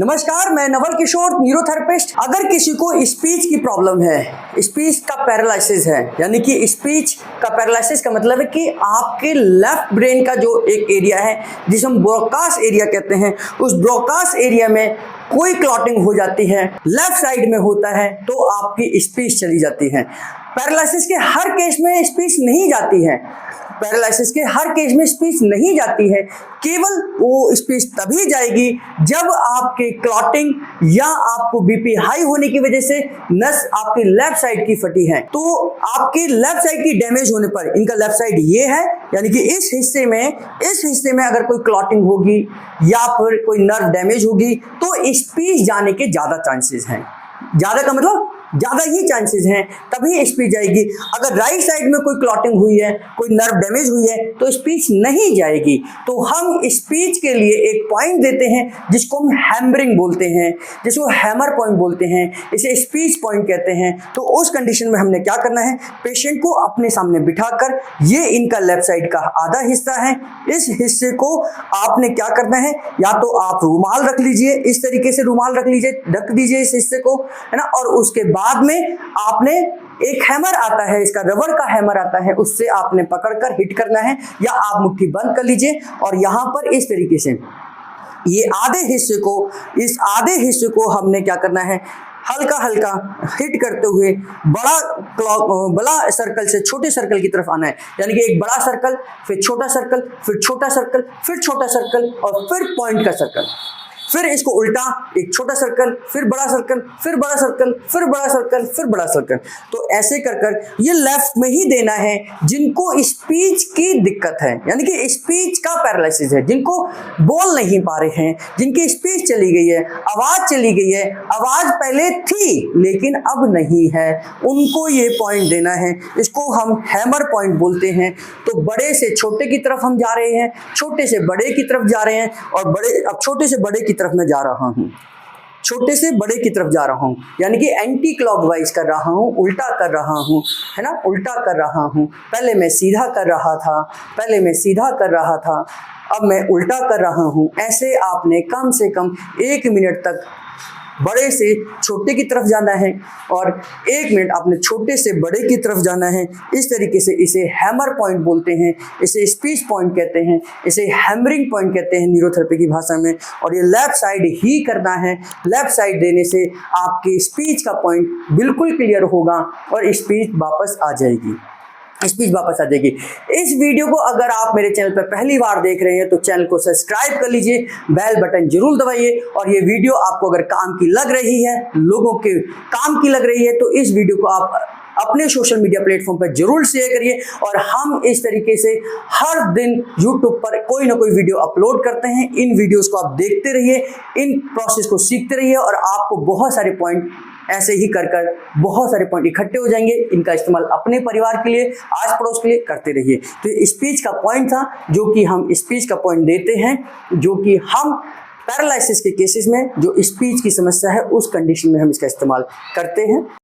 नमस्कार, मैं नवल किशोर, न्यूरोथेरेपिस्ट। अगर किसी को स्पीच की प्रॉब्लम है, स्पीच का पैरालिसिस है, यानी कि स्पीच का पैरालिसिस का मतलब है कि आपके लेफ्ट ब्रेन का जो एक एरिया है जिसे हम ब्रोकास एरिया कहते हैं, उस ब्रोकास एरिया में कोई क्लॉटिंग हो जाती है, लेफ्ट साइड में होता है, तो आपकी स्पीच चली जाती है। पैरालिसिस के हर केस में स्पीच नहीं जाती है, पैरालिसिस के हर केस में स्पीच नहीं जाती है, केवल वो स्पीच तभी जाएगी जब आपके क्लॉटिंग या आपको बीपी हाई होने की वजह से नस आपकी लेफ्ट साइड की फटी है। तो आपकी लेफ्ट साइड की डैमेज होने पर, इनका लेफ्ट साइड ये है, यानी कि इस हिस्से में अगर कोई क्लॉटिंग होगी या फिर कोई नर्व डैमेज होगी तो स्पीच जाने के ज्यादा चांसेस हैं। ज्यादा का मतलब ज्यादा ही चांसेस हैं, तभी स्पीच जाएगी। अगर राइट साइड में कोई क्लॉटिंग हुई है, कोई नर्व डैमेज हुई है, तो स्पीच नहीं जाएगी। तो हम स्पीच के लिए एक पॉइंट देते हैं जिसको हम हैमरिंग बोलते हैं, जिसको हैमर पॉइंट बोलते हैं, इसे स्पीच पॉइंट कहते हैं। तो उस कंडीशन में हमने क्या करना है, पेशेंट को अपने सामने बिठाकर, ये इनका लेफ्ट साइड का आधा हिस्सा है, इस हिस्से को आपने क्या करना है, या तो आप रुमाल रख लीजिए, इस तरीके से रुमाल रख लीजिए, ढक दीजिए इस हिस्से को, है ना। और उसके बाद में आपने एक हैमर आता है, इसका रबड़ का हैमर आता है, उससे आपने पकड़कर हिट करना है, या आप मुट्ठी बंद कर लीजिए और यहां पर इस तरीके से ये इस आधे हिस्से को हमने क्या करना है, हल्का हल्का हिट करते हुए बड़ा सर्कल से छोटे सर्कल की तरफ आना है। यानी कि एक बड़ा सर्कल, फिर छोटा सर्कल, फिर छोटा सर्कल, फिर छोटा सर्कल और फिर पॉइंट का सर्कल। फिर इसको उल्टा, एक छोटा सर्कल, फिर बड़ा सर्कल, फिर बड़ा सर्कल, फिर बड़ा सर्कल, फिर बड़ा सर्कल। तो ऐसे कर कर ये लेफ्ट में ही देना है जिनको स्पीच की दिक्कत है, यानी कि स्पीच का पैरालिसिस है, जिनको बोल नहीं पा रहे हैं, जिनकी स्पीच चली गई है, आवाज चली गई है, आवाज पहले थी लेकिन अब नहीं है, उनको ये पॉइंट देना है। इसको हम हैमर पॉइंट बोलते हैं। तो बड़े से छोटे की तरफ हम जा रहे हैं, छोटे से बड़े की तरफ जा रहे हैं, और अब छोटे से बड़े की तरफ मैं जा रहा हूं, छोटे से बड़े की तरफ जा रहा हूं, यानी कि एंटी क्लॉकवाइज कर रहा हूं, उल्टा कर रहा हूं, है ना, उल्टा कर रहा हूं। पहले मैं सीधा कर रहा था, अब मैं उल्टा कर रहा हूं। ऐसे आपने कम से कम 1 मिनट तक बड़े से छोटे की तरफ जाना है और 1 मिनट आपने छोटे से बड़े की तरफ जाना है। इस तरीके से इसे हैमर पॉइंट बोलते हैं, इसे स्पीच पॉइंट कहते हैं, इसे हैमरिंग पॉइंट कहते हैं न्यूरोथेरेपी की भाषा में। और ये लेफ्ट साइड ही करना है। लेफ्ट साइड देने से आपकी स्पीच का पॉइंट बिल्कुल क्लियर होगा और स्पीच वापस आ जाएगी। इस वीडियो को अगर आप मेरे चैनल पर पहली बार देख रहे हैं तो चैनल को सब्सक्राइब कर लीजिए, बेल बटन जरूर दबाइए। और ये वीडियो आपको अगर काम की लग रही है, लोगों के काम की लग रही है, तो इस वीडियो को आप अपने सोशल मीडिया प्लेटफॉर्म पर जरूर शेयर करिए। और हम इस तरीके से हर दिन YouTube पर कोई ना कोई वीडियो अपलोड करते हैं। इन वीडियोस को आप देखते रहिए, इन प्रोसेस को सीखते रहिए और आपको बहुत सारे पॉइंट ऐसे ही कर बहुत सारे पॉइंट इकट्ठे हो जाएंगे। इनका इस्तेमाल अपने परिवार के लिए, आस पड़ोस के लिए करते रहिए। तो स्पीच का पॉइंट था जो कि हम स्पीच का पॉइंट देते हैं, जो कि हम पैरालिसिस के केसेस में जो स्पीच की समस्या है उस कंडीशन में हम इसका इस्तेमाल करते हैं।